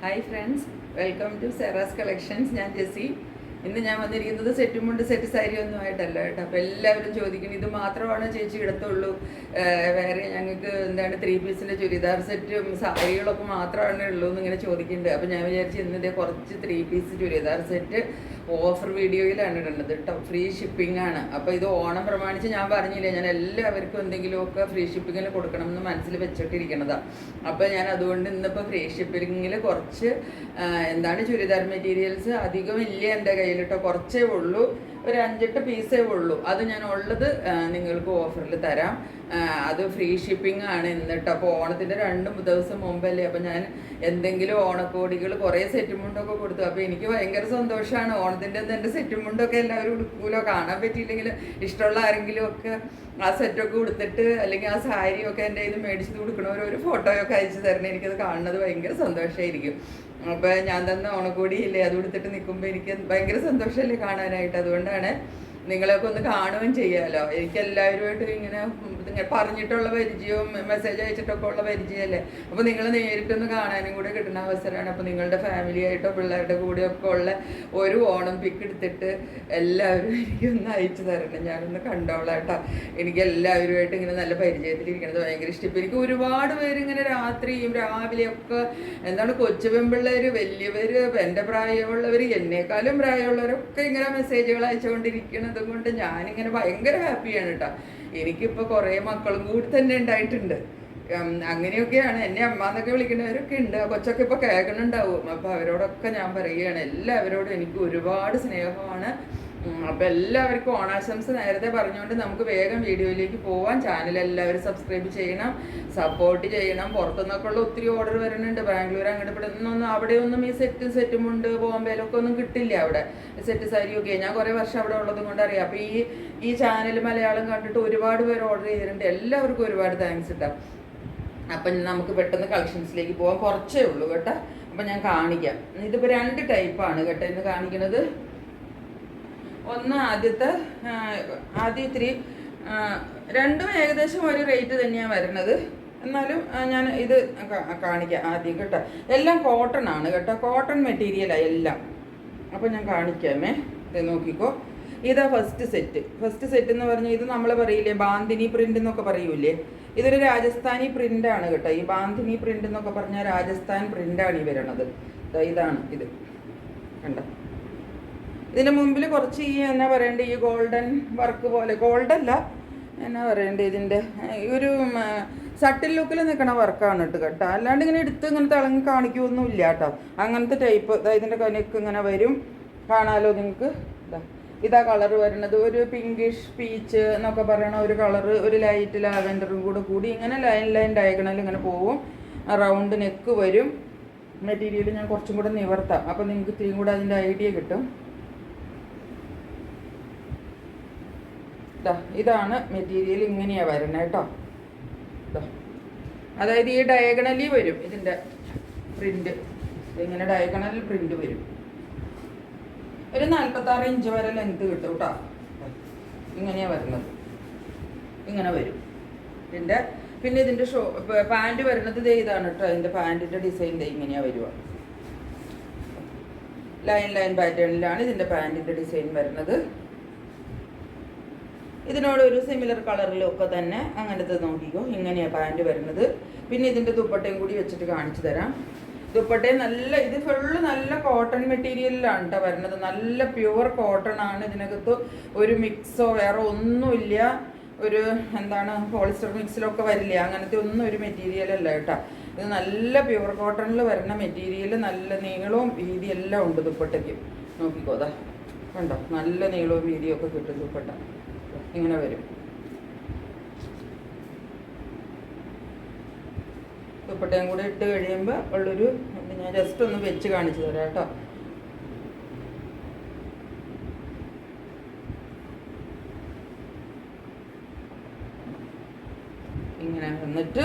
Hi friends, welcome to Sera's collections. ഞാൻ ജെസ്സി. ഇന്ന് ഞാൻ വന്നിരിക്കുന്നത് സെറ്റുമുണ്ട് സെറ്റ് സാരി ഒന്നും ആയിട്ടല്ല കേട്ടോ. അപ്പോൾ എല്ലാവരും ചോദിക്കുന്നു, ഇത് മാത്രമാണ് ചേച്ചി ഇടത്തുള്ളൂ, വേറെ ഞങ്ങൾക്ക് എന്താണ് 3 പീസിൻ്റെ ചുരിദാർ സെറ്റും സാരികളൊക്കെ മാത്രമാണ് ഉള്ളൂ എന്നിങ്ങനെ ചോദിക്കുന്നുണ്ട്. അപ്പോൾ ഞാൻ വിചാരിച്ചു ഇന്നിൻ്റെ കുറച്ച് 3 പീസ് ചുരിദാർ സെറ്റ് ഓഫർ വീഡിയോയിലാണ് ഇടുന്നത് കേട്ടോ. ഫ്രീ ഷിപ്പിംഗ് ആണ്. അപ്പോൾ ഇത് ഓണം പ്രമാണിച്ച് ഞാൻ പറഞ്ഞില്ലേ, ഞാൻ എല്ലാവർക്കും എന്തെങ്കിലുമൊക്കെ ഫ്രീ ഷിപ്പിങ്ങിൽ കൊടുക്കണം എന്ന് മനസ്സിൽ വെച്ചിട്ടിരിക്കണതാണ്. അപ്പോൾ ഞാൻ അതുകൊണ്ട് ഇന്നിപ്പോൾ ഫ്രീ ഷിപ്പിങ്ങിൽ കുറച്ച് എന്താണ് ചുരിദാർ മെറ്റീരിയൽസ് അധികം ഇല്ല എൻ്റെ കയ്യിൽ കേട്ടോ. കുറച്ചേ ഉള്ളൂ, ഒരു 5-8 പീസേ ഉള്ളൂ. അത് ഞാൻ ഉള്ളത് നിങ്ങൾക്ക് ഓഫറിൽ തരാം. അത് ഫ്രീ ഷിപ്പിംഗ് ആണ് എന്നിട്ട്. അപ്പോൾ ഓണത്തിൻ്റെ 2 ദിവസം മുമ്പല്ലേ, അപ്പോൾ ഞാൻ എന്തെങ്കിലും ഓണക്കോടികൾ കുറേ സെറ്റുമുണ്ടൊക്കെ കൊടുത്തു. അപ്പോൾ എനിക്ക് ഭയങ്കര സന്തോഷമാണ്. ഓണത്തിൻ്റെ എൻ്റെ സെറ്റുമുണ്ടൊക്കെ എല്ലാവരും ഉടുക്കൂലോ, കാണാൻ പറ്റിയില്ലെങ്കിൽ ഇഷ്ടമുള്ള ആരെങ്കിലും ഒക്കെ ആ സെറ്റൊക്കെ കൊടുത്തിട്ട് അല്ലെങ്കിൽ ആ സാരിയൊക്കെ എൻ്റെ ഇത് മേടിച്ച് കൊടുക്കണവർ ഒരു ഫോട്ടോയൊക്കെ അയച്ചു തരണം. എനിക്കത് കാണുന്നത് ഭയങ്കര സന്തോഷമായിരിക്കും. അപ്പോൾ ഞാൻ തന്നെ ഓണക്കോടിയില്ലേ, അത് കൊടുത്തിട്ട് നിൽക്കുമ്പോൾ എനിക്ക് ഭയങ്കര സന്തോഷമല്ലേ കാണാനായിട്ട്. അതുകൊണ്ടാണ് നിങ്ങളൊക്കെ ഒന്ന് കാണുകയും ചെയ്യാമല്ലോ. എനിക്ക് എല്ലാവരുമായിട്ട് ഇങ്ങനെ പറഞ്ഞിട്ടുള്ള പരിചയവും മെസ്സേജ് അയച്ചിട്ടൊക്കെ ഉള്ള പരിചയമല്ലേ. അപ്പോൾ നിങ്ങൾ നേരിട്ടൊന്ന് കാണാനും കൂടെ കിട്ടുന്ന അവസരമാണ്. അപ്പോൾ നിങ്ങളുടെ ഫാമിലിയായിട്ടോ പിള്ളേരുടെ കൂടെയൊക്കെ ഉള്ള ഒരു ഓണം പിക്ക് എടുത്തിട്ട് എല്ലാവരും എനിക്കൊന്ന് അയച്ചു തരണം. ഞാനൊന്ന് കണ്ടോളാം കേട്ടോ. എനിക്ക് എല്ലാവരുമായിട്ട് ഇങ്ങനെ നല്ല പരിചയത്തിലിരിക്കണത് ഭയങ്കര ഇഷ്ടം. ഇപ്പോൾ എനിക്ക് ഒരുപാട് പേര് ഇങ്ങനെ രാത്രിയും രാവിലെയൊക്കെ എന്താണ് കൊച്ചു പെൺപിള്ളേർ, വലിയവർ, എൻ്റെ പ്രായമുള്ളവർ, എന്നേക്കാളും പ്രായമുള്ളവരൊക്കെ ഇങ്ങനെ മെസ്സേജുകൾ അയച്ചുകൊണ്ടിരിക്കുന്നത് കൊണ്ട് ഞാനിങ്ങനെ ഭയങ്കര ഹാപ്പിയാണ് കേട്ടോ. എനിക്കിപ്പോൾ കുറേ മക്കളും കൂടി തന്നെ ഉണ്ടായിട്ടുണ്ട്. അങ്ങനെയൊക്കെയാണ് എന്നെ അമ്മ എന്നൊക്കെ വിളിക്കുന്നവരൊക്കെ ഉണ്ട്. കൊച്ചൊക്കെ ഇപ്പോൾ കേൾക്കണുണ്ടാവും. അപ്പോൾ അവരോടൊക്കെ ഞാൻ പറയുകയാണ്, എല്ലാവരോടും എനിക്ക് ഒരുപാട് സ്നേഹമാണ്. അപ്പോൾ എല്ലാവർക്കും ഓണാശംസ നേരത്തെ പറഞ്ഞുകൊണ്ട് നമുക്ക് വേഗം വീഡിയോയിലേക്ക് പോവാം. ചാനൽ എല്ലാവരും സബ്സ്ക്രൈബ് ചെയ്യണം, സപ്പോർട്ട് ചെയ്യണം. പുറത്തുനിന്നൊക്കെ ഉള്ള ഒത്തിരി ഓർഡർ വരുന്നുണ്ട്. ബാംഗ്ലൂർ അങ്ങോട്ട് ഇവിടെ നിന്നൊന്നും അവിടെയൊന്നും ഈ സെറ്റുമുണ്ട് ബോംബെയിലൊക്കെ ഒന്നും കിട്ടില്ല. അവിടെ സെറ്റ് സാരിയൊക്കെ ഞാൻ കുറേ വർഷം അവിടെ ഉള്ളത് കൊണ്ട് അറിയാം. അപ്പോൾ ഈ ചാനൽ മലയാളം കണ്ടിട്ട് ഒരുപാട് പേര് ഓർഡർ ചെയ്തിട്ടുണ്ട്. എല്ലാവർക്കും ഒരുപാട് താങ്ക്സ് കേട്ടോ. അപ്പം നമുക്ക് പെട്ടെന്ന് കളക്ഷൻസിലേക്ക് പോകാം. കുറച്ചേ ഉള്ളൂ കേട്ടോ. അപ്പം ഞാൻ കാണിക്കാം. ഇതിപ്പോൾ 2 ടൈപ്പാണ് കേട്ടോ ഇന്ന് കാണിക്കുന്നത്. ഒന്ന് ആദ്യം ഇത്തിരി രണ്ടും ഏകദേശം ഒരു റേറ്റ് തന്നെയാണ് വരുന്നത്. എന്നാലും ഞാൻ ഇത് കാണിക്കാം ആദ്യം കേട്ടോ. എല്ലാം കോട്ടൺ ആണ് കേട്ടോ, കോട്ടൺ മെറ്റീരിയലാണ് എല്ലാം. അപ്പോൾ ഞാൻ കാണിക്കാമേ, ഇത് നോക്കിക്കോ. ഇതാ ഫസ്റ്റ് സെറ്റ് എന്ന് പറഞ്ഞാൽ ഇത് നമ്മൾ പറയില്ലേ ബാന്തിനി പ്രിൻ്റ് എന്നൊക്കെ പറയൂലേ, ഇതൊരു രാജസ്ഥാനി പ്രിൻ്റാണ് കേട്ടോ. ഈ ബാന്തിനി പ്രിൻ്റ് എന്നൊക്കെ പറഞ്ഞാൽ രാജസ്ഥാൻ പ്രിൻ്റാണ് ഈ വരണത്. ഇതാണ് ഇത് കണ്ടോ. ഇതിൻ്റെ മുമ്പിൽ കുറച്ച് എന്നാ പറയണ്ടേ, ഈ ഗോൾഡൻ വർക്ക് പോലെ, ഗോൾഡല്ല എന്നാ പറയണ്ടേ, ഇതിൻ്റെ ഒരു സട്ടിൽ ലുക്കിൽ നിൽക്കണ വർക്കാണ് കേട്ടോ. അല്ലാണ്ട് ഇങ്ങനെ എടുത്ത് ഇങ്ങനെ തിളങ്ങി കാണിക്കുമൊന്നുമില്ല കേട്ടോ. അങ്ങനത്തെ ടൈപ്പ്. ഇതിൻ്റെ കനക്ക് ഇങ്ങനെ വരും, കാണാലോ നിങ്ങൾക്ക്. ഇതാ കളർ വരുന്നത് ഒരു പിങ്കിഷ് പീച്ച് എന്നൊക്കെ പറയണ ഒരു കളറ്, ഒരു ലൈറ്റ് ലാവെൻഡറും കൂടി ഇങ്ങനെ ലൈൻ ഡയഗണൽ ഇങ്ങനെ പോവും. റൗണ്ട് നെക്ക് വരും. മെറ്റീരിയൽ ഞാൻ കുറച്ചും കൂടെ നിവർത്താം, അപ്പോൾ നിങ്ങൾക്ക് ഇത്തിരിയും കൂടെ അതിൻ്റെ ഐഡിയ കിട്ടും. ഇതാണ് മെറ്റീരിയൽ, ഇങ്ങനെയാണ് വരുന്നത് കേട്ടോ. അതായത് ഈ ഡയഗണലി വരും ഇതിൻ്റെ പ്രിൻ്റ്. ഇങ്ങനെ ഡയഗണൽ പ്രിൻ്റ് വരും. ഒരു 46 ഇഞ്ച് വരെ ലെങ്ത് കിട്ടും കേട്ടോ. ഇങ്ങനെയാണ് വരുന്നത്, ഇങ്ങനെ വരും ഇതിൻ്റെ. പിന്നെ ഇതിൻ്റെ പാൻറ്റ് വരുന്നത് ഇതാണ് കേട്ടോ. ഇതിൻ്റെ പാൻറ്റിൻ്റെ ഡിസൈൻ ഇങ്ങനെയാണ് വരിക. ലൈൻ പാറ്റേണിലാണ് ഇതിൻ്റെ പാൻറ്റിൻ്റെ ഡിസൈൻ വരുന്നത്. ഇതിനോട് ഒരു സിമിലർ കളറിലൊക്കെ തന്നെ അങ്ങനത്തെ നോക്കിക്കോ. ഇങ്ങനെയാണ് പാൻറ്റ് വരുന്നത്. പിന്നെ ഇതിൻ്റെ ദുപ്പട്ടയും കൂടി വെച്ചിട്ട് കാണിച്ചു തരാം. ദുപ്പട്ടയും ഇത് ഫുള്ള് നല്ല കോട്ടൺ മെറ്റീരിയലിലാണ് കേട്ടോ വരുന്നത്. നല്ല പ്യുവർ കോട്ടൺ ആണ്. ഇതിനകത്ത് ഒരു മിക്സോ വേറെ ഒന്നുമില്ല. ഒരു എന്താണ് പോളിസ്റ്റർ മിക്സിലൊക്കെ വരില്ല, അങ്ങനത്തെ ഒന്നും ഒരു മെറ്റീരിയലല്ല കേട്ടോ. ഇത് നല്ല പ്യുവർ കോട്ടണിൽ വരുന്ന മെറ്റീരിയൽ. നല്ല നീളവും വീതി എല്ലാം ഉണ്ട് ദുപ്പട്ടയ്ക്ക്. നോക്കിക്കോ, അതാ കണ്ടോ, നല്ല നീളവും വീതിയും ഒക്കെ കിട്ടും ദുപ്പട്ട. ഇങ്ങനെ വരും. ദുപ്പട്ടയും കൂടെ ഇട്ട് കഴിയുമ്പോൾ ഉള്ളൊരു ഞാൻ ജസ്റ്റ് ഒന്ന് വെച്ച് കാണിച്ചു തരാം കേട്ടോ. ഇങ്ങനെ വന്നിട്ട്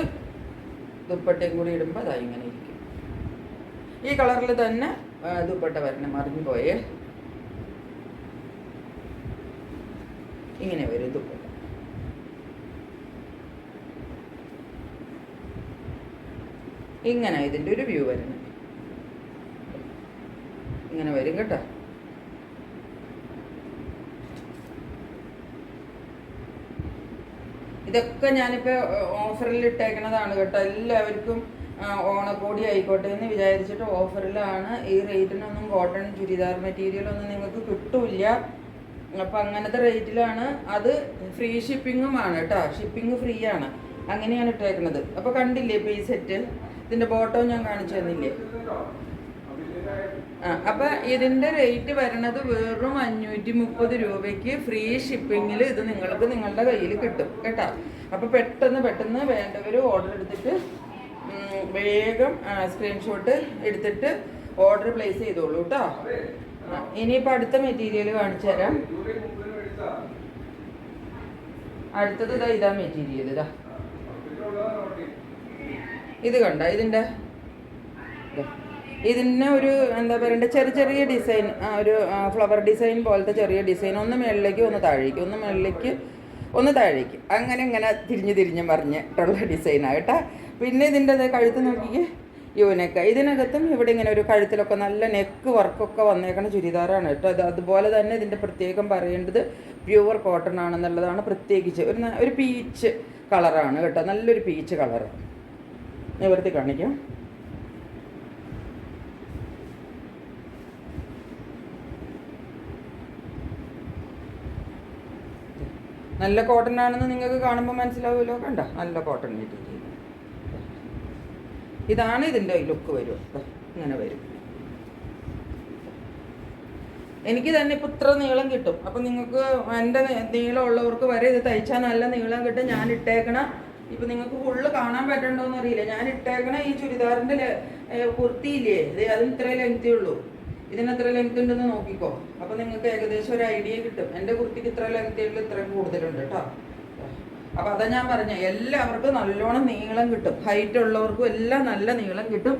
ദുപ്പട്ടയും കൂടി ഇടുമ്പോൾ അതാ ഇങ്ങനെ ഇരിക്കും. ഈ കളറിൽ തന്നെ ദുപ്പട്ട വരണം, മറിഞ്ഞു പോയേ. ഇങ്ങനെ വരും ദുപ്പട്ട. ഇങ്ങനെ ഇതിൻ്റെ ഒരു വ്യൂ വരുന്നത്. ഇങ്ങനെ വരും കേട്ടോ. ഇതൊക്കെ ഞാനിപ്പോൾ ഓഫറിൽ ഇട്ടേക്കണതാണ് കേട്ടോ. എല്ലാവർക്കും ഓണക്കോടി ആയിക്കോട്ടെ എന്ന് വിചാരിച്ചിട്ട് ഓഫറിലാണ്. ഈ റേറ്റിനൊന്നും കോട്ടൺ ചുരിദാർ മെറ്റീരിയലൊന്നും നിങ്ങൾക്ക് കിട്ടില്ല. അപ്പം അങ്ങനത്തെ റേറ്റിലാണ്. അത് ഫ്രീ ഷിപ്പിങ്ങുമാണ് കേട്ടോ. ഷിപ്പിംഗ് ഫ്രീ ആണ്. അങ്ങനെയാണ് ഇട്ടേക്കുന്നത്. അപ്പോൾ കണ്ടില്ലേ ഇപ്പോൾ ഈ സെറ്റ്, ഇതിൻ്റെ ബോട്ടവും ഞാൻ കാണിച്ചു തന്നില്ലേ. അപ്പം ഇതിൻ്റെ റേറ്റ് വരണത് വെറും 530 രൂപയ്ക്ക് ഫ്രീ ഷിപ്പിങ്ങിൽ ഇത് നിങ്ങൾക്ക് നിങ്ങളുടെ കയ്യിൽ കിട്ടും കേട്ടോ. അപ്പോൾ പെട്ടെന്ന് വേണ്ടവർ ഓർഡർ എടുത്തിട്ട് വേഗം സ്ക്രീൻഷോട്ട് എടുത്തിട്ട് ഓർഡർ പ്ലേസ് ചെയ്തോളൂ കേട്ടോ. ഇനിയിപ്പോൾ അടുത്ത മെറ്റീരിയൽ കാണിച്ചു തരാം. അടുത്തത് ഇതാ മെറ്റീരിയൽ. ഇത് കണ്ട, ഇതിന് ഒരു എന്താ പറയണ്ടേ, ചെറിയ ഡിസൈൻ, ഒരു ഫ്ലവർ ഡിസൈൻ പോലത്തെ ചെറിയ ഡിസൈൻ. ഒന്ന് മേളിലേക്ക് ഒന്ന് താഴേക്ക്, ഒന്ന് മേളിലേക്ക് ഒന്ന് താഴേക്ക്, അങ്ങനെ തിരിഞ്ഞ് പറഞ്ഞിട്ടുള്ള ഡിസൈനാണ് കേട്ടോ. പിന്നെ ഇതിൻ്റെ കഴുത്ത് നോക്കിക്ക്, യൂനെക്ക്. ഇതിനകത്തും ഇവിടെ ഇങ്ങനെ ഒരു കഴുത്തിലൊക്കെ നല്ല നെക്ക് വർക്കൊക്കെ വന്നേക്കണ ചുരിദാറാണ് കേട്ടോ. അതുപോലെ തന്നെ ഇതിൻ്റെ പ്രത്യേകം പറയേണ്ടത് പ്യുവർ കോട്ടൺ ആണെന്നുള്ളതാണ്. പ്രത്യേകിച്ച് ഒരു പീച്ച് കളറാണ് കേട്ടോ. നല്ലൊരു പീച്ച് കളറ്. നിവർത്തി കാണിക്കാം. നല്ല കോട്ടൺ ആണെന്ന് നിങ്ങൾക്ക് കാണുമ്പോൾ മനസ്സിലാവുമല്ലോ. കണ്ട, നല്ല കോട്ടൺ മെറ്റീരിയൽ. ഇതാണ് ഇതിൻ്റെ ലുക്ക് വരും. ഇങ്ങനെ വരും. എനിക്ക് തന്നെ ഇപ്പോൾ ഇത്ര നീളം കിട്ടും. അപ്പം നിങ്ങൾക്ക് എൻ്റെ നീളമുള്ളവർക്ക് വരെ ഇത് തയ്ച്ചാൽ നല്ല നീളം കിട്ടും. ഞാൻ ഇട്ടേക്കണ, ഇപ്പം നിങ്ങൾക്ക് ഫുള്ള് കാണാൻ പറ്റണ്ടോന്ന് അറിയില്ല, ഞാൻ ഇട്ടേക്കണ ഈ ചുരിദാറിൻ്റെ കുർത്തിയില്ലേ, അതിന് ഇത്ര ലെങ്തേ ഉള്ളൂ. ഇതിന് എത്ര ലെങ്ത് ഉണ്ടെന്ന് നോക്കിക്കോ. അപ്പം നിങ്ങൾക്ക് ഏകദേശം ഒരു ഐഡിയ കിട്ടും. എൻ്റെ കുർത്തിക്ക് ഇത്ര ലെങ്ത് ഉള്ളൂ, ഇത്രയും കൂടുതലുണ്ട് കേട്ടോ. അപ്പം അതാ ഞാൻ പറഞ്ഞ, എല്ലാവർക്കും നല്ലോണം നീളം കിട്ടും. ഹൈറ്റ് ഉള്ളവർക്കും എല്ലാം നല്ല നീളം കിട്ടും.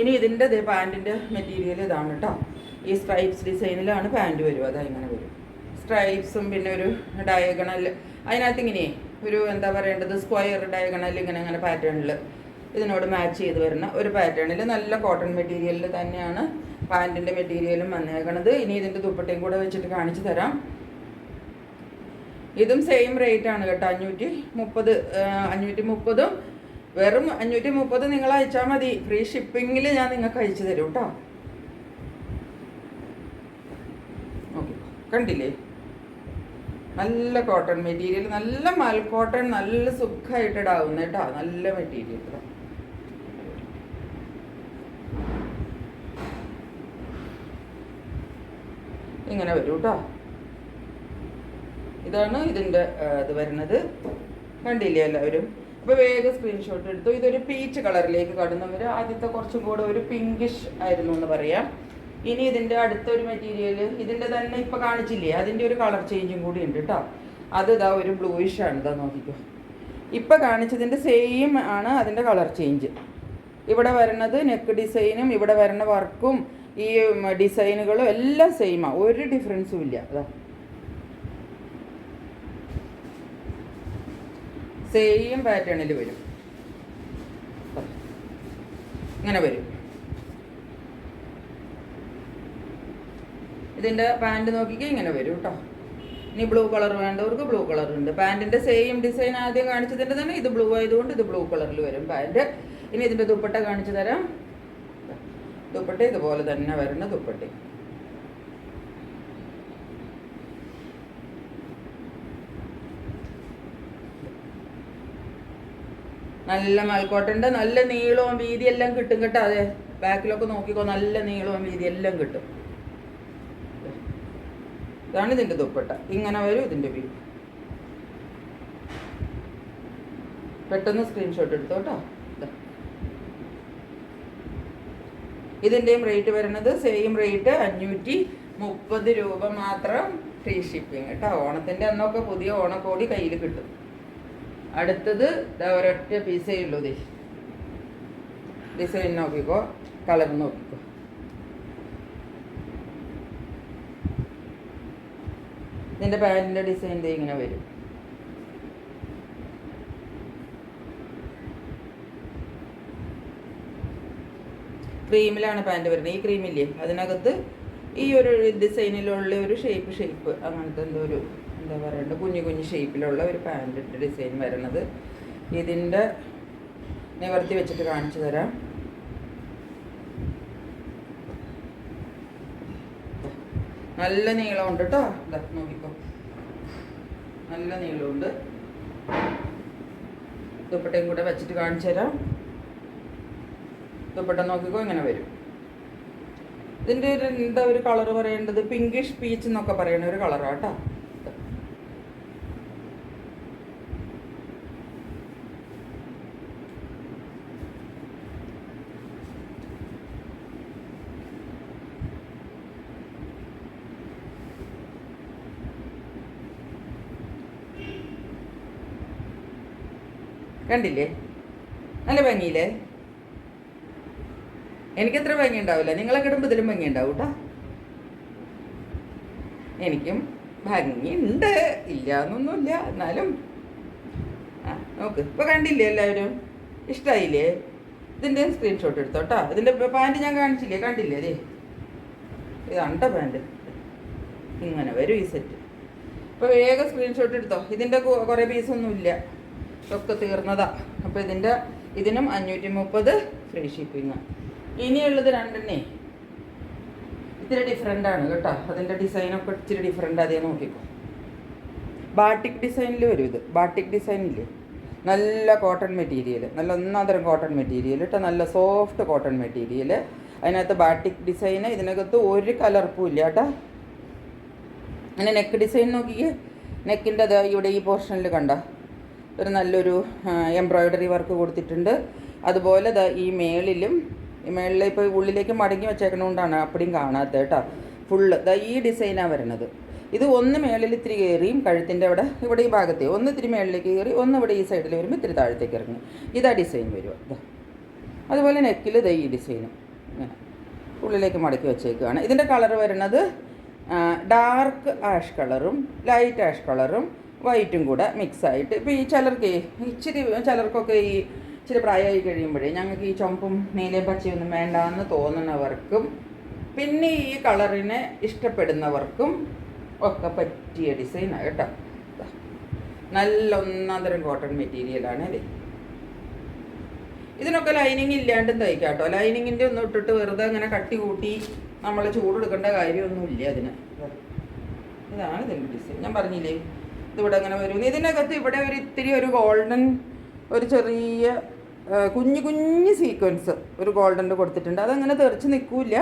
ഇനി ഇതിൻ്റെ പാൻറ്റിൻ്റെ മെറ്റീരിയൽ ഇതാണ് കേട്ടോ. ഈ സ്ട്രൈപ്സ് ഡിസൈനിലാണ് പാൻറ്റ് വരും. അതാ ഇങ്ങനെ വരും. സ്ട്രൈപ്സും പിന്നെ ഒരു ഡയഗണൽ, അതിനകത്ത് ഇങ്ങനെ ഒരു എന്താ പറയേണ്ടത്, സ്ക്വയർ ഡയഗണൽ ഇങ്ങനെ പാറ്റേണിൽ ഇതിനോട് മാച്ച് ചെയ്ത് വരുന്ന ഒരു പാറ്റേണിൽ നല്ല കോട്ടൺ മെറ്റീരിയലിൽ തന്നെയാണ് പാൻറ്റിൻ്റെ മെറ്റീരിയലും വന്നേക്കണത്. ഇനി ഇതിൻ്റെ ദുപ്പട്ടയും കൂടെ വെച്ചിട്ട് കാണിച്ചു തരാം. ഇതും സെയിം റേറ്റ് ആണ് കേട്ടോ. 530 വെറും 530 നിങ്ങൾ അയച്ചാൽ മതി. ഫ്രീ ഷിപ്പിങ്ങിൽ ഞാൻ നിങ്ങൾക്ക് അയച്ചു തരും കേട്ടോ. ഓക്കെ, കണ്ടില്ലേ, നല്ല കോട്ടൺ മെറ്റീരിയൽ, നല്ല മൽക്കോട്ടൺ, നല്ല സുഖമായിട്ടിടാവുന്ന കേട്ടോ. നല്ല മെറ്റീരിയൽ ഇങ്ങനെ വരും കേട്ടോ. ഇതാണ് ഇതിൻ്റെ ഇത് വരുന്നത്. കണ്ടില്ലേ എല്ലാവരും? അപ്പോൾ വേഗം സ്ക്രീൻഷോട്ട് എടുത്തു. ഇതൊരു പീച്ച് കളറിലേക്ക് കടന്നവർ, ആദ്യത്തെ കുറച്ചും കൂടെ ഒരു പിങ്കിഷ് ആയിരുന്നു എന്ന് പറയാം. ഇനി ഇതിൻ്റെ അടുത്തൊരു മെറ്റീരിയൽ, ഇതിൻ്റെ തന്നെ ഇപ്പോൾ കാണിച്ചില്ലേ, അതിൻ്റെ ഒരു കളർ ചേഞ്ചും കൂടി ഉണ്ട് കേട്ടോ. അത് ഇതാ ഒരു ബ്ലൂയിഷ് ആണ്. ഇതാ നോക്കിക്കോ, ഇപ്പോൾ കാണിച്ചതിൻ്റെ സെയിം ആണ് അതിൻ്റെ കളർ ചേഞ്ച്. ഇവിടെ വരുന്നത് നെക്ക് ഡിസൈനും ഇവിടെ വരുന്ന വർക്കും ഈ ഡിസൈനുകളും എല്ലാം സെയിമാണ്, ഒരു ഡിഫറൻസും ഇല്ല. അതാ സെയിം പാറ്റേണിൽ വരും. ഇങ്ങനെ വരും. ഇതിൻ്റെ പാൻറ് നോക്കിക്കേ, ഇങ്ങനെ വരും കേട്ടോ. ഇനി ബ്ലൂ കളർ വേണ്ടവർക്ക് ബ്ലൂ കളർ ഉണ്ട്. പാൻറ്റിൻ്റെ സെയിം ഡിസൈൻ ആദ്യം കാണിച്ചതിൻ്റെ തന്നെ ഇത് ബ്ലൂ ആയതുകൊണ്ട് ഇത് ബ്ലൂ കളറിൽ വരും പാൻറ്. ഇനി ഇതിൻ്റെ ദുപ്പട്ട കാണിച്ചു തരാം. ദുപ്പട്ട ഇതുപോലെ തന്നെ വരുന്ന ദുപ്പട്ട. നല്ല മൽക്കോട്ടൻ്റെ നല്ല നീളവും വീതി എല്ലാം കിട്ടും കേട്ടോ. അതെ, ബാക്കിലൊക്കെ നോക്കിക്കോ, നല്ല നീളവും വീതി എല്ലാം കിട്ടും. ഇതാണ് ഇതിൻ്റെ ദുപ്പട്ട. ഇങ്ങനെ വരും ഇതിൻ്റെ വ്യൂ. പെട്ടെന്ന് സ്ക്രീൻഷോട്ട് എടുത്തോ കേട്ടോ. ഇതിൻ്റെയും റേറ്റ് വരുന്നത് സെയിം റേറ്റ്, 530 രൂപ മാത്രം, ഫ്രീ ഷിപ്പിംഗ് കേട്ടോ. ഓണത്തിൻ്റെ അന്നൊക്കെ പുതിയ ഓണക്കോടി കയ്യിൽ കിട്ടും. അടുത്തത് ഒരൊറ്റ പീസേ ഉള്ളൂ. ഡിസൈൻ നോക്കിക്കോ, കളർ നോക്കിക്കോ. ഇതിൻ്റെ പാൻറ്റിൻ്റെ ഡിസൈൻ ഇങ്ങനെ വരും. ക്രീമിലാണ് പാൻറ് വരുന്നത്. ഈ ക്രീമില്ലേ, അതിനകത്ത് ഈ ഒരു ഡിസൈനിലുള്ള ഒരു ഷേപ്പ് അങ്ങനത്തെ എന്തോ ഒരു എന്താ പറയണ്ട കുഞ്ഞു കുഞ്ഞു ഷേപ്പിലുള്ള ഒരു പാൻറ്റിൻ്റെ ഡിസൈൻ വരണത്. ഇതിൻ്റെ നിവർത്തി വെച്ചിട്ട് കാണിച്ചു തരാം. നല്ല നീളമുണ്ട് കേട്ടോ. ഇതാ നോക്കിക്കോ, നല്ല നീളമുണ്ട്. ദുപ്പട്ടയും കൂടെ വെച്ചിട്ട് കാണിച്ചു തരാം. ദുപ്പട്ട നോക്കിക്കോ, ഇങ്ങനെ വരും. ഇതിൻ്റെ ഒരു എന്താ ഒരു കളർ പറയേണ്ടത്, പിങ്കിഷ് പീച്ച് എന്നൊക്കെ പറയുന്ന ഒരു കളറാണ് കേട്ടോ. കണ്ടില്ലേ, നല്ല ഭംഗിയില്ലേ? എനിക്കത്ര ഭംഗി ഉണ്ടാവില്ല, നിങ്ങളൊക്കെ ഇടുമ്പോൾ ഇതിലും ഭംഗി ഉണ്ടാവും കേട്ടോ. എനിക്കും ഭംഗിയുണ്ട്, ഇല്ല എന്നൊന്നുമില്ല, എന്നാലും നോക്ക്. ഇപ്പോൾ കണ്ടില്ലേ എല്ലാവരും, ഇഷ്ടമായില്ലേ? ഇതിൻ്റെ സ്ക്രീൻഷോട്ട് എടുത്തോ കേട്ടോ. ഇതിൻ്റെ പാൻറ്റ് ഞാൻ കാണിച്ചില്ലേ, കണ്ടില്ലേ? അതെ, ഇതാണ് പാൻറ്റ്. ഇങ്ങനെ വരും ഈ സെറ്റ്. ഇപ്പോൾ വേഗം സ്ക്രീൻഷോട്ട് എടുത്തോ. ഇതിൻ്റെ കുറേ പീസൊന്നുമില്ല, ഒക്കെ തീർന്നതാ. അപ്പോൾ ഇതിനും 530 ഫ്രീ ഷിപ്പിങ്. ഇനിയുള്ളത് രണ്ടെണ്ണേ ഇത്തിരി ഡിഫറെൻ്റ് ആണ് കേട്ടോ. അതിൻ്റെ ഡിസൈനൊക്കെ ഇച്ചിരി ഡിഫറെൻ്റ്, അതേ നോക്കിക്കോ. ബാട്ടിക് ഡിസൈനിൽ വരും ഇത്. ബാട്ടിക് ഡിസൈനില്ലേ, നല്ല കോട്ടൺ മെറ്റീരിയൽ, നല്ല ഒന്നാന്തരം കോട്ടൺ മെറ്റീരിയൽ കേട്ടോ, നല്ല സോഫ്റ്റ് കോട്ടൺ മെറ്റീരിയൽ. അതിനകത്ത് ബാട്ടിക് ഡിസൈന്, ഇതിനകത്ത് ഒരു കലർപ്പും ഇല്ല കേട്ടോ. അങ്ങനെ നെക്ക് ഡിസൈൻ നോക്കിക്കേ. നെക്കിൻ്റെ അത് ഇവിടെ ഈ പോർഷനിൽ കണ്ട ഒരു നല്ലൊരു എംബ്രോയ്ഡറി വർക്ക് കൊടുത്തിട്ടുണ്ട്. അതുപോലെ ഈ മേളിലും, മേളിൽ ഇപ്പോൾ ഉള്ളിലേക്ക് മടങ്ങി വെച്ചേക്കണോണ്ടാണ് അപ്പടിയും കാണാത്തത് കേട്ടോ. ഫുള്ള് ഈ ഡിസൈനാണ് വരുന്നത്. ഇത് ഒന്ന് മേളിൽ ഇത്തിരി കയറിയും കഴുത്തിൻ്റെ ഇവിടെ ഈ ഭാഗത്തെ ഒന്ന് ഇത്തിരി മേളിലേക്ക് കയറി, ഒന്ന് ഇവിടെ ഈ സൈഡിൽ വരുമ്പോൾ ഇത്തിരി താഴത്തേക്ക് ഇറങ്ങി. ഇതാ ഡിസൈൻ വരും. അതുപോലെ നെക്കിൽ ഈ ഡിസൈനും ഇങ്ങനെ ഉള്ളിലേക്ക് മടക്കി വെച്ചേക്കുകയാണ്. ഇതിൻ്റെ കളർ വരുന്നത് ഡാർക്ക് ആഷ് കളറും ലൈറ്റ് ആഷ് കളറും വൈറ്റും കൂടെ മിക്സായിട്ട്. ഇപ്പോൾ ഈ ചിലർക്കൊക്കെ ഇച്ചിരി പ്രായമായി കഴിയുമ്പോഴേ ഞങ്ങൾക്ക് ഈ ചുമപ്പും നീലയും പച്ചയൊന്നും വേണ്ടാന്ന് തോന്നുന്നവർക്കും പിന്നെ ഈ കളറിനെ ഇഷ്ടപ്പെടുന്നവർക്കും ഒക്കെ പറ്റിയ ഡിസൈനാണ് കേട്ടോ. നല്ല ഒന്നാന്തരം കോട്ടൺ മെറ്റീരിയലാണ് ഇത്. ഇതിനൊക്കെ ലൈനിങ് ഇല്ലാണ്ടും തയ്ക്കാം കേട്ടോ. ലൈനിങ്ങിൻ്റെ ഒന്നും ഇട്ടിട്ട് വെറുതെ അങ്ങനെ കട്ടി കൂട്ടി നമ്മൾ ചൂടെടുക്കേണ്ട കാര്യമൊന്നുമില്ല അതിന്. ഇതാണ് ഇതിൻ്റെ ഡിസൈൻ. ഞാൻ പറഞ്ഞില്ലേ ഇതിവിടെ അങ്ങനെ വരും. ഇതിനകത്ത് ഇവിടെ ഒരു ഇത്തിരി ഒരു ഗോൾഡൻ, ഒരു ചെറിയ കുഞ്ഞു സീക്വൻസ് ഒരു ഗോൾഡൻ്റെ കൊടുത്തിട്ടുണ്ട്. അതങ്ങനെ തെറിച്ച് നിൽക്കില്ല.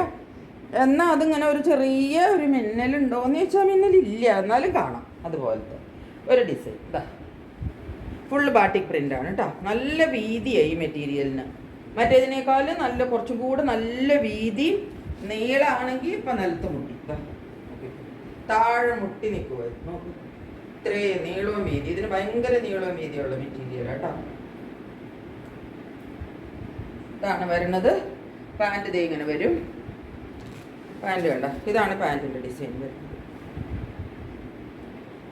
എന്നാൽ അതിങ്ങനെ ഒരു ചെറിയ ഒരു മിന്നലുണ്ടോയെന്ന് ചോദിച്ചാൽ മിന്നലില്ല, എന്നാലും കാണാം. അതുപോലത്തെ ഒരു ഡിസൈൻ. ഇതാ ഫുള്ള് ബാട്ടിക് പ്രിൻ്റാണ് കേട്ടോ. നല്ല വീതിയായി ഈ മെറ്റീരിയലിന്. മറ്റേതിനേക്കാളും നല്ല കുറച്ചും കൂടെ നല്ല വീതി. നീളമാണെങ്കിൽ ഇപ്പം നിലത്ത് മുട്ടി, താഴെ മുട്ടി നിൽക്കുമായിരുന്നു. നോക്കൂ, ഇത്രയും നീളവും വീതി. ഇതിന് ഭയങ്കര നീളവും വീതിയുള്ള മെറ്റീരിയൽ കേട്ടോ. ഇതാണ് വരുന്നത്. പാൻറ്റ് ഇതേ ഇങ്ങനെ വരും. പാൻറ്റ് കണ്ട, ഇതാണ് പാൻറ്റിൻ്റെ ഡിസൈൻ വരുന്നത്.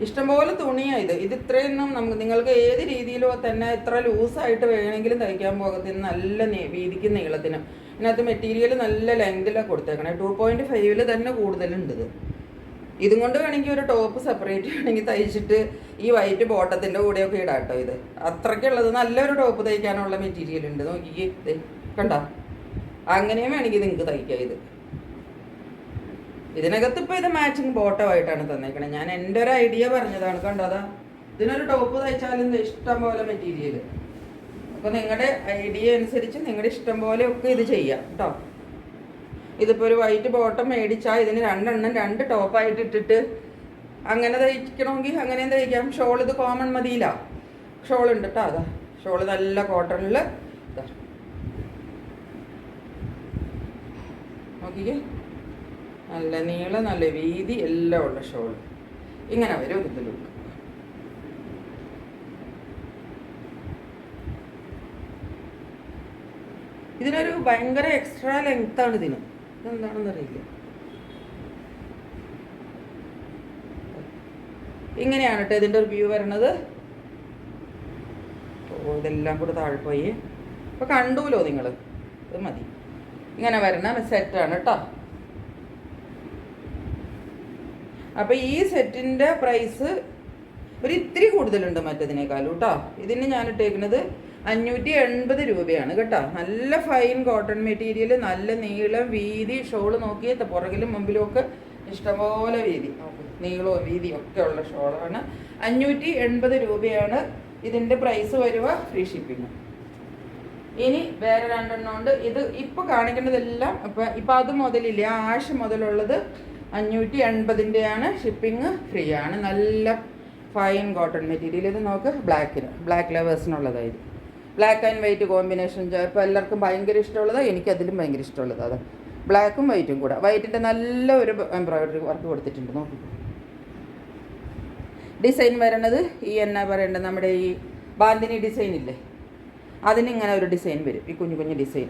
ഇഷ്ടംപോലെ തുണിയാണ് ഇത് ഇത്രയൊന്നും നിങ്ങൾക്ക് ഏത് രീതിയിലോ തന്നെ ഇത്ര ലൂസായിട്ട് വേണമെങ്കിലും തയ്ക്കാൻ പോകത്തിന്. നല്ല വീതിക്കും നീളത്തിനും. ഇതിനകത്ത് മെറ്റീരിയൽ നല്ല ലെങ്തിലാണ് കൊടുത്തേക്കണേ. 2.5 തന്നെ കൂടുതലുണ്ട് ഇത്. ഇതും കൊണ്ട് വേണമെങ്കിൽ ഒരു ടോപ്പ് സെപ്പറേറ്റ് വേണമെങ്കിൽ തയ്ച്ചിട്ട് ഈ വൈറ്റ് ബോട്ടത്തിൻ്റെ കൂടെയൊക്കെ ഇടാം കേട്ടോ. ഇത് അത്രയ്ക്കുള്ളത് നല്ലൊരു ടോപ്പ് തയ്ക്കാനുള്ള മെറ്റീരിയൽ ഉണ്ട്. നോക്കിക്കേ, ഇത് കണ്ടോ? അങ്ങനെയും വേണമെങ്കിൽ നിങ്ങൾക്ക് തയ്ക്കാം. ഇതിനകത്ത് ഇപ്പോൾ ഇത് മാച്ചിങ് ബോട്ടമായിട്ടാണ് തന്നേക്കണേ. ഞാൻ എൻ്റെ ഒരു ഐഡിയ പറഞ്ഞതാണ്. കണ്ടോ, ഇതിനൊരു ടോപ്പ് തയ്ച്ചാലും ഇഷ്ടം പോലെ മെറ്റീരിയൽ. അപ്പോൾ നിങ്ങളുടെ ഐഡിയ അനുസരിച്ച് നിങ്ങളുടെ ഇഷ്ടം പോലെയൊക്കെ ഇത് ചെയ്യാം കേട്ടോ. ഇതിപ്പോൾ ഒരു വൈറ്റ് ബോട്ടം മേടിച്ചാൽ ഇതിന് 2 എണ്ണം 2 ടോപ്പായിട്ട് ഇട്ടിട്ട് അങ്ങനെ തയ്ക്കണമെങ്കിൽ അങ്ങനെയും തയ്ക്കാം. ഷോൾ ഇത് കോമൺ മതിയില്ല. ഷോൾ ഉണ്ട് കേട്ടോ. അതാ ഷോൾ നല്ല കോട്ടണിൽ നോക്കിക്കേ, നല്ല നീളം നല്ല വീതി എല്ലാം ഉള്ള ഷോൾ. ഇങ്ങനെ വരും ഇത് ലുക്ക്. ഇതിനൊരു ഭയങ്കര എക്സ്ട്രാ ലെങ്ത്താണ് ഇതിന്. ഇതെന്താണെന്ന് അറിയില്ല. ഇങ്ങനെയാണ് കേട്ടോ ഇതിൻ്റെ ഒരു വ്യൂ വരണത്. ഇതെല്ലാം കൂടെ താഴെ പോയി. അപ്പോൾ കണ്ടുല്ലോ നിങ്ങൾ, ഇത് മതി. ഇങ്ങനെ വരണ സെറ്റാണ് കേട്ടോ. അപ്പോൾ ഈ സെറ്റിൻ്റെ പ്രൈസ് ഒരു ഇത്തിരി കൂടുതലുണ്ട് മറ്റതിനേക്കാളും കേട്ടോ. ഇതിന് ഞാൻ ഇട്ടേക്കുന്നത് 580 രൂപയാണ് കേട്ടോ. നല്ല ഫൈൻ കോട്ടൺ മെറ്റീരിയൽ, നല്ല നീളം വീതി. ഷോള് നോക്കിയേ, പുറകിലും മുമ്പിലും ഒക്കെ ഇഷ്ടംപോലെ വീതി, നീളവും വീതിയും ഒക്കെ ഉള്ള ഷോളാണ്. 580 രൂപയാണ് ഇതിൻ്റെ പ്രൈസ് വരിക, ഫ്രീ ഷിപ്പിങ്. ഇനി വേറെ രണ്ടെണ്ണം ഉണ്ട്. ഇത് ഇപ്പോൾ കാണിക്കുന്നതെല്ലാം ഇപ്പം അത് മുതലില്ല, ആഷ് മുതലുള്ളത് 580-ൻ്റെയാണ്. ഷിപ്പിങ് ഫ്രീ ആണ്. നല്ല ഫൈൻ കോട്ടൺ മെറ്റീരിയൽ. ഇത് നോക്ക്, ബ്ലാക്ക് ലവേഴ്സിനുള്ളതായിരുന്നു. ബ്ലാക്ക് ആൻഡ് വൈറ്റ് കോമ്പിനേഷൻ ഇപ്പോൾ എല്ലാവർക്കും ഭയങ്കര ഇഷ്ടമുള്ളത്, എനിക്കതിലും ഭയങ്കര ഇഷ്ടമുള്ളത് അത് ബ്ലാക്കും വൈറ്റും കൂടെ. വൈറ്റിൻ്റെ നല്ല ഒരു എംബ്രോയിഡറി വർക്ക് കൊടുത്തിട്ടുണ്ട്. നോക്കി ഡിസൈൻ വരണത് ഈ എന്നാ പറയേണ്ടത്, നമ്മുടെ ഈ ബാന്തിനി ഡിസൈൻ ഇല്ലേ, അതിനിങ്ങനെ ഒരു ഡിസൈൻ വരും, ഈ കുഞ്ഞു കുഞ്ഞു ഡിസൈൻ.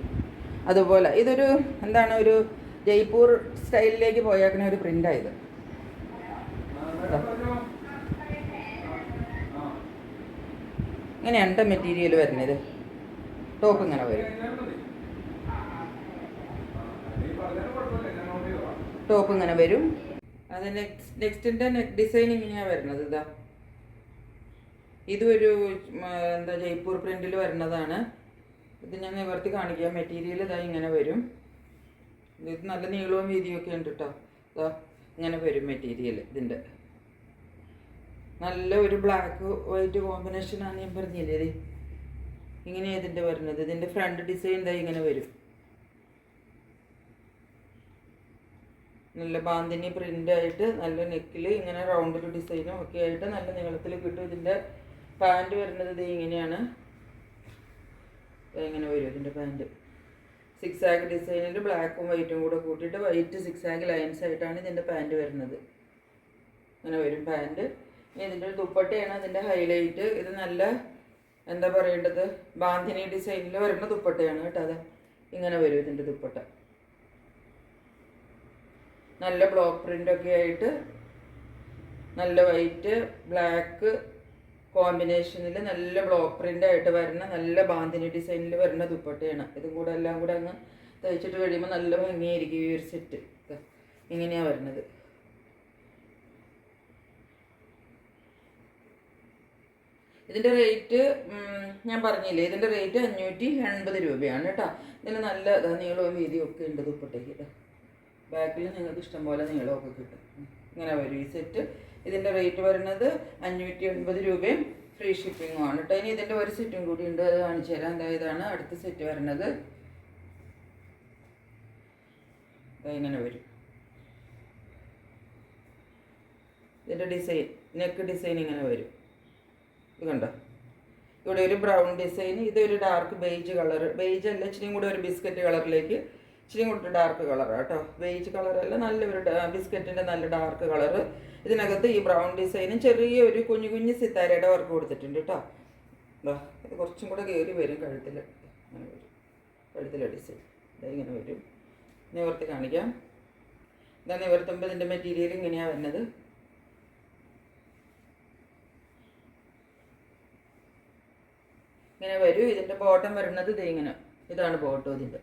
അതുപോലെ ഇതൊരു എന്താണ്, ഒരു ജയ്പൂർ സ്റ്റൈലിലേക്ക് പോയേക്കുന്ന ഒരു പ്രിൻ്റായത്. ഇങ്ങനെയാണ് മെറ്റീരിയൽ വരുന്നത്. ടോപ്പ് ഇങ്ങനെ വരും, ടോപ്പ് ഇങ്ങനെ വരും. അത് നെക്സ്റ്റിൻ്റെ നെക്ക് ഡിസൈൻ ഇങ്ങനെയാണ് വരുന്നത്. ഇതൊരു എന്താ ജയ്പൂർ പ്രിന്റിൽ വരുന്നതാണ്. ഇത് ഞാൻ നിവർത്തി കാണിക്കാം. മെറ്റീരിയൽ ഇതാ ഇങ്ങനെ വരും. ഇത് നല്ല നീളവും വീതിയും ഒക്കെ ഉണ്ട് കേട്ടോ. ഇങ്ങനെ വരും മെറ്റീരിയൽ. ഇതിൻ്റെ നല്ല ഒരു ബ്ലാക്ക് വൈറ്റ് കോമ്പിനേഷനാണ് ഞാൻ പറഞ്ഞില്ലേ. ഇത് ഇങ്ങനെയാണ് ഇതിൻ്റെ വരുന്നത്. ഇതിൻ്റെ ഫ്രണ്ട് ഡിസൈൻ ഇതാ ഇങ്ങനെ വരും. നല്ല ബാന്തിനി പ്രിൻ്റായിട്ട് നല്ല നെക്കിൽ ഇങ്ങനെ റൗണ്ടിൽ ഡിസൈനും ഒക്കെ ആയിട്ട് നല്ല നീളത്തിൽ കിട്ടും. ഇതിൻ്റെ പാൻറ് വരുന്നത് ഇത് ഇങ്ങനെയാണ്, ഇങ്ങനെ വരും. ഇതിൻ്റെ പാൻറ് 6 ആഗ് ഡിസൈനിൽ ബ്ലാക്കും വൈറ്റും കൂടെ കൂട്ടിയിട്ട് വൈറ്റ് 6 ആഗ് ലൈൻസ് ആയിട്ടാണ് ഇതിൻ്റെ പാൻറ് വരുന്നത്. ഇങ്ങനെ വരും പാൻറ്. ഇതിൻ്റെ ഒരു ദുപ്പട്ടയാണ് ഇതിൻ്റെ ഹൈലൈറ്റ്. ഇത് നല്ല എന്താ പറയേണ്ടത്, ബാന്തിനി ഡിസൈനിൽ വരുന്ന ദുപ്പട്ടയാണ് കേട്ടോ. അത് ഇങ്ങനെ വരും ഇതിൻ്റെ ദുപ്പട്ട. നല്ല ബ്ലോക്ക് പ്രിൻ്റൊക്കെ ആയിട്ട് നല്ല വൈറ്റ് ബ്ലാക്ക് കോമ്പിനേഷനിൽ നല്ല ബ്ലോക്ക് പ്രിൻ്റായിട്ട് വരുന്ന നല്ല ബാന്തിനി ഡിസൈനിൽ വരുന്ന ദുപ്പട്ടയാണ്. ഇതും കൂടെ എല്ലാം കൂടെ അങ്ങ് തയ്ച്ചിട്ട് കഴിയുമ്പോൾ നല്ല ഭംഗിയായിരിക്കും ഈ ഒരു സെറ്റ്. ഇങ്ങനെയാണ് വരുന്നത്. ഇതിൻ്റെ റേറ്റ് ഞാൻ പറഞ്ഞില്ലേ, ഇതിൻ്റെ റേറ്റ് 580 രൂപയാണ് കേട്ടോ. ഇതിന് നല്ല നീളവും വീതിയും ഒക്കെ ഉണ്ട് ദുപ്പട്ടയ്ക്ക്. ബാക്കിൽ നിങ്ങൾക്ക് ഇഷ്ടംപോലെ നീളമൊക്കെ കിട്ടും. ഇങ്ങനെ വരും ഈ സെറ്റ്. ഇതിൻ്റെ റേറ്റ് വരുന്നത് 580 രൂപയും ഫ്രീ ഷിപ്പിങ്ങും ആണ് കേട്ടോ. ഇനി ഇതിൻ്റെ ഒരു സെറ്റും കൂടി ഉണ്ട്, അത് കാണിച്ചു തരാം. ഇതാണ് അടുത്ത സെറ്റ് വരുന്നത്. ഇങ്ങനെ വരും ഇതിൻ്റെ ഡിസൈൻ. നെക്ക് ഡിസൈൻ ഇങ്ങനെ വരും. ഇത് കണ്ടോ, ഇവിടെ ഒരു ബ്രൗൺ ഡിസൈൻ. ഇതൊരു ഡാർക്ക് ബേജ് കളർ. ബേജ് അല്ല, ഇച്ചിരിയും കൂടെ ഒരു ബിസ്ക്കറ്റ് കളറിലേക്ക്, ഇച്ചിരിയും കൂടെ ഡാർക്ക് കളറാണ് കേട്ടോ. ബേജ് കളറല്ല, നല്ലൊരു ബിസ്ക്കറ്റിൻ്റെ നല്ല ഡാർക്ക് കളറ്. ഇതിനകത്ത് ഈ ബ്രൗൺ ഡിസൈനും ചെറിയ ഒരു കുഞ്ഞു കുഞ്ഞു സിത്താരയുടെ വർക്ക് കൊടുത്തിട്ടുണ്ട് കേട്ടോ. ഇത് കുറച്ചും കൂടെ കയറി വരും കഴുത്തിൽ. അങ്ങനെ വരും കഴുത്തിലെ ഡിസൈൻ. ഇങ്ങനെ വരും. നിവർത്തി കാണിക്കാം. ഇതാ നിവർത്തുമ്പോൾ ഇതിൻ്റെ മെറ്റീരിയൽ ഇങ്ങനെയാണ് വരുന്നത്. ഇങ്ങനെ വരും. ഇതിൻ്റെ ബോട്ടം വരുന്നത് ഇത് ഇങ്ങനെ, ഇതാണ് ബോട്ടം. ഇതിൻ്റെ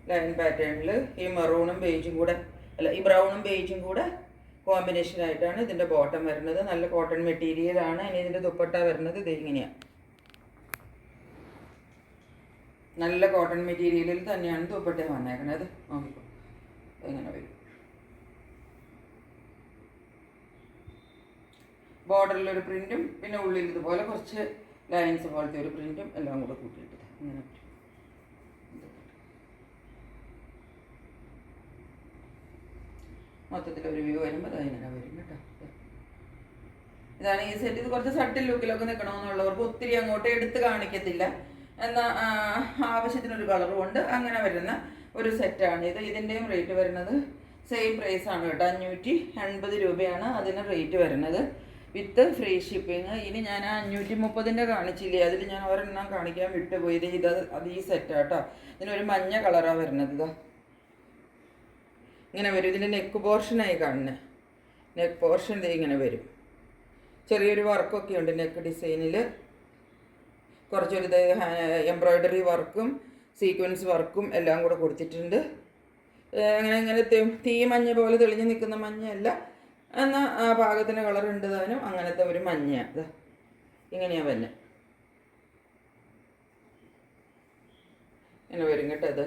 ലൈൻ പാറ്റേണിൽ ഈ മെറൂണും ബേജും കൂടെ, അല്ല ഈ ബ്രൗണും ബേജും കൂടെ കോമ്പിനേഷനായിട്ടാണ് ഇതിൻ്റെ ബോട്ടം വരുന്നത്. നല്ല കോട്ടൺ മെറ്റീരിയലാണ്. ഇനി ഇതിൻ്റെ ദുപ്പട്ട വരുന്നത് ഇത് ഇങ്ങനെയാണ്. നല്ല കോട്ടൺ മെറ്റീരിയലിൽ തന്നെയാണ് ദുപ്പട്ട വന്നേക്കുന്നത്. നോക്കിക്കോ, ഇങ്ങനെ വരും. ബോർഡറിലൊരു പ്രിൻറ്റും പിന്നെ ഉള്ളിൽ ഇതുപോലെ കുറച്ച് ലൈൻസ് പോലത്തെ ഒരു പ്രിൻറ്റും എല്ലാം കൂടെ കൂട്ടിയിട്ട് ഇങ്ങനെ മൊത്തത്തിലൊരു വ്യൂ വരുമ്പോൾ അതിങ്ങനെ വരും കേട്ടോ. ഇതാണ് ഈ സെറ്റ്. ഇത് കുറച്ച് സട്ടിൽ ലുക്കിലൊക്കെ നിൽക്കണമെന്നുള്ളവർക്ക് ഒത്തിരി അങ്ങോട്ട് എടുത്ത് കാണിക്കത്തില്ല, എന്നാൽ ആവശ്യത്തിനൊരു കളറും ഉണ്ട്. അങ്ങനെ വരുന്ന ഒരു സെറ്റാണ് ഇത്. ഇതിൻ്റെയും റേറ്റ് വരുന്നത് സെയിം പ്രൈസാണ് കേട്ടോ. 580 രൂപയാണ് അതിന് റേറ്റ് വരുന്നത് വിത്ത് ഫ്രീ ഷിപ്പിങ്. ഇനി ഞാൻ 530-ൻ്റെ കാണിച്ചില്ലേ, അതിൽ ഞാൻ ഒരെണ്ണം കാണിക്കാൻ വിട്ടുപോയത്. അത് ഈ സെറ്റാണ് കേട്ടോ. ഇതിനൊരു മഞ്ഞ കളറാണ് വരുന്നത്. ഇതാ ഇങ്ങനെ വരും. ഇതിൻ്റെ നെക്ക് പോർഷനായി കാണുന്നത്. നെക്ക് പോർഷൻ ഇങ്ങനെ വരും. ചെറിയൊരു വർക്കൊക്കെ ഉണ്ട് നെക്ക് ഡിസൈനിൽ. കുറച്ചൊരു എംബ്രോയ്ഡറി വർക്കും സീക്വൻസ് വർക്കും എല്ലാം കൂടെ കൊടുത്തിട്ടുണ്ട്. അങ്ങനെ ഇങ്ങനെ തീ മഞ്ഞ പോലെ തെളിഞ്ഞ് നിൽക്കുന്ന മഞ്ഞയല്ല, എന്നാൽ ആ പാകത്തിന് കളർ ഉണ്ട് താനും. അങ്ങനത്തെ ഒരു മഞ്ഞ ഇങ്ങനെയാണ് വന്നെ. ഇങ്ങനെ വരും കേട്ടോ. അത്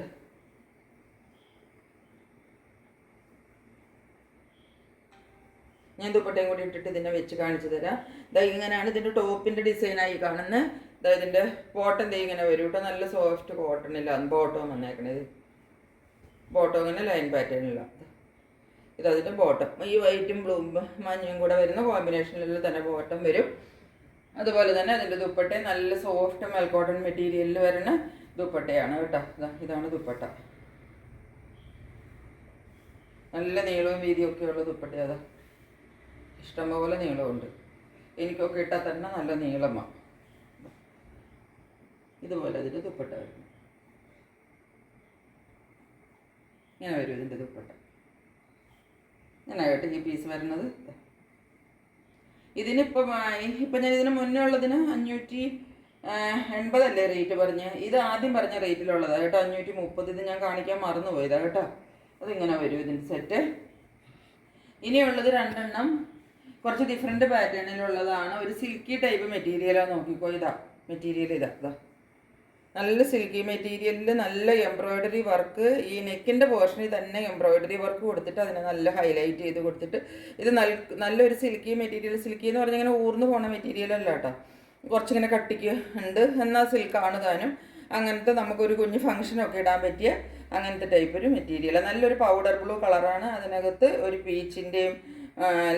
ഞാൻ ദുപ്പട്ടയും കൂടി ഇട്ടിട്ട് ഇതിനെ വെച്ച് കാണിച്ചു തരാം. ഇങ്ങനെയാണ് ഇതിൻ്റെ ടോപ്പിൻ്റെ ഡിസൈനായി കാണുന്നത്. ഇതിൻ്റെ ബോട്ടം ഇങ്ങനെ വരും കേട്ടോ. നല്ല സോഫ്റ്റ് കോട്ടണില്ല ബോട്ടം വന്നേക്കണത്. ബോട്ടം ഇങ്ങനെ ലൈൻ പാറ്റേണില്ല. അതിൻ്റെ ബോട്ടം ഈ വൈറ്റും ബ്ലൂവും മഞ്ഞയും കൂടെ വരുന്ന കോമ്പിനേഷനിൽ തന്നെ ബോട്ടം വരും. അതുപോലെ തന്നെ അതിൻ്റെ ദുപ്പട്ടയും നല്ല സോഫ്റ്റ് മെൽക്കോട്ടൺ മെറ്റീരിയലിൽ വരുന്ന ദുപ്പട്ടയാണ് കേട്ടോ. ഇതാണ് ദുപ്പട്ട. നല്ല നീളവും വീതിയൊക്കെ ഉള്ള ദുപ്പട്ട. ഇഷ്ടംപോലെ നീളമുണ്ട്. എനിക്കൊക്കെ ഇട്ടാൽ തന്നെ നല്ല നീളമാണ്. ഇതുപോലെ അതിൻ്റെ ദുപ്പട്ട വരും. ഇങ്ങനെ വരും ഇതിൻ്റെ ദുപ്പട്ട. ഇങ്ങനെയായിട്ട് ഈ പീസ് വരുന്നത്. ഇപ്പം ഞാൻ ഇതിന് മുന്നേ ഉള്ളതിന് 580 റേറ്റ് പറഞ്ഞ്. ഇത് ആദ്യം പറഞ്ഞ റേറ്റിലുള്ളതാണ് കേട്ടോ, 530. ഇത് ഞാൻ കാണിക്കാൻ മറന്നുപോയതാണ് കേട്ടോ. അതിങ്ങനെ വരും ഇതിൻ്റെ സെറ്റ്. ഇനിയുള്ളത് 2 എണ്ണം കുറച്ച് ഡിഫറെൻറ്റ് പാറ്റേണിലുള്ളതാണ്. ഒരു സിൽക്കി ടൈപ്പ് മെറ്റീരിയലാണ്. നോക്കിക്കോ, മെറ്റീരിയൽ ഇതാ നല്ല സിൽക്കി മെറ്റീരിയലിൽ നല്ല എംബ്രോയ്ഡറി വർക്ക്. ഈ നെക്കിൻ്റെ പോർഷനിൽ തന്നെ എംബ്രോയ്ഡറി വർക്ക് കൊടുത്തിട്ട് അതിനെ നല്ല ഹൈലൈറ്റ് ചെയ്ത് കൊടുത്തിട്ട് ഇത് നല്ലൊരു സിൽക്കി മെറ്റീരിയൽ. സിൽക്കി എന്ന് പറഞ്ഞാൽ ഇങ്ങനെ ഊർന്നു പോണ മെറ്റീരിയലല്ല കേട്ടോ. കുറച്ചിങ്ങനെ കട്ടിക്ക് ഉണ്ട്, എന്നാൽ സിൽക്കാണ് താനും. അങ്ങനത്തെ നമുക്കൊരു കുഞ്ഞ് ഫംഗ്ഷനൊക്കെ ഇടാൻ പറ്റിയ അങ്ങനത്തെ ടൈപ്പ് ഒരു മെറ്റീരിയൽ. നല്ലൊരു പൗഡർ ബ്ലൂ കളറാണ്. അതിനകത്ത് ഒരു പീച്ചിൻ്റെയും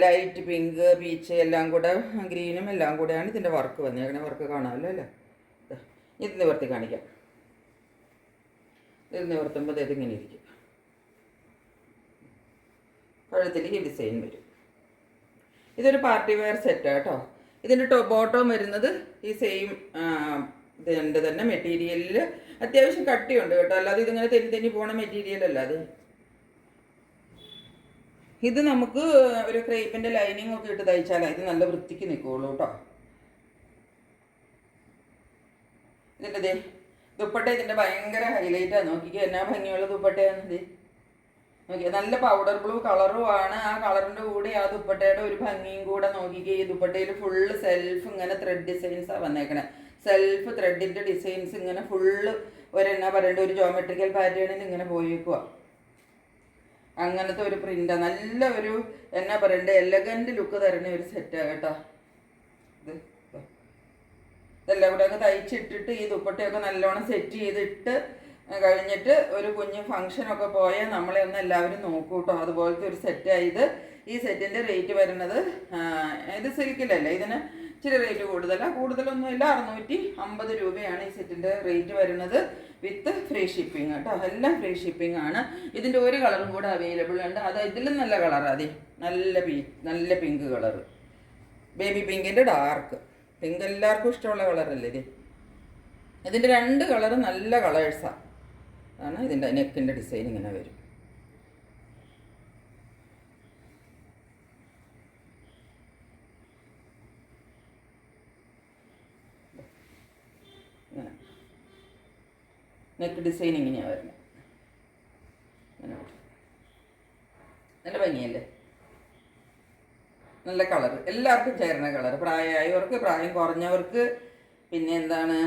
ലൈറ്റ് പിങ്ക്, പീച്ച് എല്ലാം കൂടെ ഗ്രീനും എല്ലാം കൂടെയാണ് ഇതിൻ്റെ വർക്ക് വന്നേക്കണേ. വർക്ക് കാണാമല്ലോ അല്ലേ. ഇത് നിവർത്തി കാണിക്കാം. ഇത് നിവർത്തുമ്പോൾ ഇതിങ്ങനെ ഇരിക്കും. കഴുത്തിൽ ഈ ഡിസൈൻ വരും. ഇതൊരു പാർട്ടി വെയർ സെറ്റ് കേട്ടോ. ഇതിൻ്റെ ബോട്ടം വരുന്നത് ഈ സെയിം ഇതിൻ്റെ തന്നെ മെറ്റീരിയലിൽ അത്യാവശ്യം കട്ടിയുണ്ട് കേട്ടോ. അല്ലാതെ ഇതിങ്ങനെ തെന്നി പോണ മെറ്റീരിയൽ അല്ലാതെ. ഇത് നമുക്ക് ഒരു ക്രേപ്പിൻ്റെ ലൈനിങ് ഒക്കെ ഇട്ട് തയ്ച്ചാലേ ഇത് നല്ല വൃത്തിക്ക് നിൽക്കുകയുള്ളൂ കേട്ടോ. ഇതിൻ്റെ ദുപ്പട്ട ഇതിൻ്റെ ഭയങ്കര ഹൈലൈറ്റാണ്. നോക്കിക്കുക എന്നാ ഭംഗിയുള്ള ദുപ്പട്ടയാണിത്. നോക്കിയാൽ നല്ല പൗഡർ ബ്ലൂ കളറുമാണ്. ആ കളറിൻ്റെ കൂടെ ആ ദുപ്പട്ടയുടെ ഒരു ഭംഗിയും കൂടെ നോക്കിക്കുക. ഈ ദുപ്പട്ടയിൽ ഫുള്ള് സെൽഫ് ഇങ്ങനെ ത്രെഡ് ഡിസൈൻസാണ് വന്നേക്കണേ. സെൽഫ് ത്രെഡിൻ്റെ ഡിസൈൻസ് ഇങ്ങനെ ഫുള്ള് എന്നാ പറയേണ്ട ഒരു ജോമെട്രിക്കൽ പാറ്റേണിൽ ഇങ്ങനെ പോയേക്കുക. അങ്ങനത്തെ ഒരു പ്രിൻ്റാണ്. നല്ല ഒരു എന്നാ പറയണ്ടേ എലഗൻറ്റ് ലുക്ക് തരുന്ന ഒരു സെറ്റാണ് കേട്ടോ. ഇതെല്ലാം കൂടെ ഒക്കെ തയ്ച്ചിട്ടിട്ട് ഈ ദുപ്പട്ടയൊക്കെ നല്ലോണം സെറ്റ് ചെയ്തിട്ട് കഴിഞ്ഞിട്ട് ഒരു കുഞ്ഞ് ഫംഗ്ഷനൊക്കെ പോയാൽ നമ്മളെ ഒന്ന് എല്ലാവരും നോക്കൂ കേട്ടോ. അതുപോലത്തെ ഒരു സെറ്റായത്. ഈ സെറ്റിൻ്റെ റേറ്റ് വരുന്നത് ഇത് സിൽക്കിലല്ലേ, ഇതിന് ഇച്ചിരി റേറ്റ് കൂടുതലൊന്നുമില്ല. 650 രൂപയാണ് ഈ സെറ്റിൻ്റെ റേറ്റ് വരുന്നത്. വിത്ത് ഫ്രീ ഷിപ്പിംഗ് കേട്ടോ. എല്ലാം ഫ്രീ ഷിപ്പിംഗ് ആണ്. ഇതിൻ്റെ ഒരു കളറും കൂടെ അവൈലബിൾ ഉണ്ട്. അത് ഇതിലും നല്ല കളറാണ്. അതെ, നല്ല പിങ്ക് കളറ്, ബേബി പിങ്കിൻ്റെ ഡാർക്ക് പിങ്ക്. എല്ലാവർക്കും ഇഷ്ടമുള്ള കളറല്ലേ ഇത്. ഇതിൻ്റെ 2 കളറ് നല്ല കളേഴ്സാണ്. ആണ് ഇതിൻ്റെ നെക്കിൻ്റെ ഡിസൈൻ ഇങ്ങനെ വരും. ഇങ്ങനെ നെക്ക് ഡിസൈൻ ഇങ്ങനെയാണ് വരുന്നത്. നല്ല ഭംഗിയല്ലേ, നല്ല കളറ്, എല്ലാവർക്കും ചേരുന്ന കളർ. പ്രായമായവർക്ക്, പ്രായം കുറഞ്ഞവർക്ക്, പിന്നെ എന്താണ്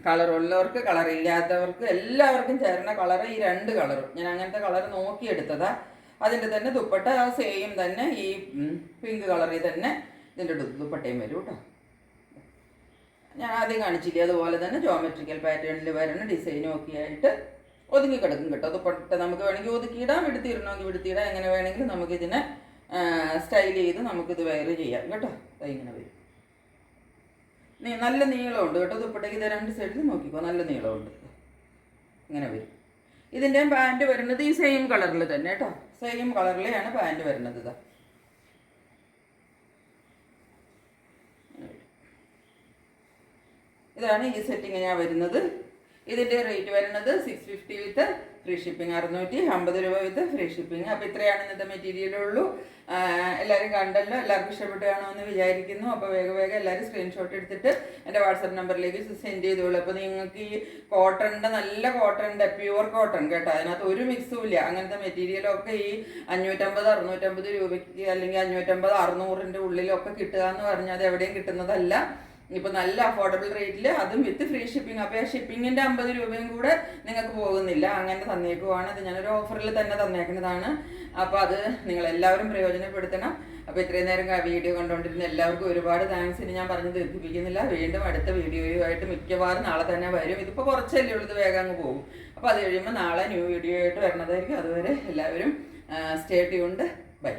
കളറുള്ളവർക്ക്, കളറില്ലാത്തവർക്ക് എല്ലാവർക്കും ചേരുന്ന കളറ് ഈ 2 കളറും. ഞാൻ അങ്ങനത്തെ കളർ നോക്കിയെടുത്തതാ. അതിൻ്റെ തന്നെ ദുപ്പട്ട സെയിം തന്നെ ഈ പിങ്ക് കളറിൽ തന്നെ ഇതിൻ്റെ ദുപ്പട്ടയും വരും കേട്ടോ. ഞാൻ ആദ്യം കാണിച്ചില്ലേ അതുപോലെ തന്നെ ജോമെട്രിക്കൽ പാറ്റേണിൽ വരുന്ന ഡിസൈനും ഒക്കെ ആയിട്ട് ഒതുങ്ങി കിടക്കും കേട്ടോ. ദുപ്പട്ട നമുക്ക് വേണമെങ്കിൽ ഒതുക്കിയിടാം, വിടുത്തിയിടണമെങ്കിൽ വിടുത്തിയിടാം. എങ്ങനെ വേണമെങ്കിലും നമുക്കിതിനെ സ്റ്റൈൽ ചെയ്ത് നമുക്കിത് വെയർ ചെയ്യാം കേട്ടോ. ഇങ്ങനെ വരും. നല്ല നീളമുണ്ട് കേട്ടോ ദുപ്പട്ടയ്ക്ക്. ഇത് 2 സൈഡിൽ നോക്കിക്കോ, നല്ല നീളമുണ്ട്. ഇങ്ങനെ വരും. ഇതിൻ്റെ പാൻറ്റ് വരുന്നത് ഈ സെയിം കളറിൽ തന്നെ കേട്ടോ. സെയിം കളറിലെയാണ് പാൻറ്റ് വരുന്നത്. ഇതാ ഇതാണ് ഈ സെറ്റ് ഇങ്ങനെയാണ് വരുന്നത്. ഇതിൻ്റെ റേറ്റ് വരുന്നത് 650 വിത്ത് ഫ്രീ ഷിപ്പിംഗ് 650 രൂപ വിത്ത് ഫ്രീ ഷിപ്പിംഗ്. അപ്പോൾ ഇത്രയാണ് ഇന്നത്തെ മെറ്റീരിയലുള്ളൂ. എല്ലാവരും കണ്ടല്ലോ, എല്ലാവർക്കും ഇഷ്ടപ്പെട്ട് കാണുമെന്ന് വിചാരിക്കുന്നു. അപ്പോൾ വേഗം എല്ലാവരും സ്ക്രീൻഷോട്ട് എടുത്തിട്ട് എൻ്റെ വാട്സപ്പ് നമ്പറിലേക്ക് സെൻഡ് ചെയ്തോളൂ. അപ്പോൾ നിങ്ങൾക്ക് ഈ കോട്ടണിൻ്റെ നല്ല കോട്ടണിൻ്റെ പ്യുവർ കോട്ടൺ കേട്ടോ, അതിനകത്ത് ഒരു മിക്സും ഇല്ല. അങ്ങനത്തെ മെറ്റീരിയലൊക്കെ ഈ 550-650 രൂപയ്ക്ക് അല്ലെങ്കിൽ 550-600 ഉള്ളിലൊക്കെ കിട്ടുക എന്ന് പറഞ്ഞാൽ അത് എവിടെയും കിട്ടുന്നതല്ല. ഇപ്പൊ നല്ല അഫോർഡബിൾ റേറ്റിൽ, അതും വിത്ത് ഫ്രീ ഷിപ്പിംഗ്. അപ്പോൾ ആ ഷിപ്പിങ്ങിന്റെ 50 രൂപയും കൂടെ നിങ്ങൾക്ക് പോകുന്നില്ല, അങ്ങനെ തന്നേക്കുവാണ്. അത് ഞാനൊരു ഓഫറിൽ തന്നെ തന്നേക്കുന്നതാണ്. അപ്പോൾ അത് നിങ്ങൾ എല്ലാവരും പ്രയോജനപ്പെടുത്തണം. അപ്പോൾ ഇത്രയും നേരം വീഡിയോ കണ്ടുകൊണ്ടിരുന്ന എല്ലാവർക്കും ഒരുപാട് താങ്ക്സ്. ഇനി ഞാൻ പറഞ്ഞ് ദീർഘിപ്പിക്കുന്നില്ല. വീണ്ടും അടുത്ത വീഡിയോയുമായിട്ട് മിക്കവാറും നാളെ തന്നെ വരും. ഇതിപ്പോൾ കുറച്ചല്ലേ ഉള്ളത്, വേഗം അങ്ങ് പോകും. അപ്പോൾ അത് കഴിയുമ്പോൾ നാളെ ന്യൂ വീഡിയോ ആയിട്ട് വരണതായിരിക്കും. അതുവരെ എല്ലാവരും സ്റ്റേ ട്യൂൺഡ്. ബൈ.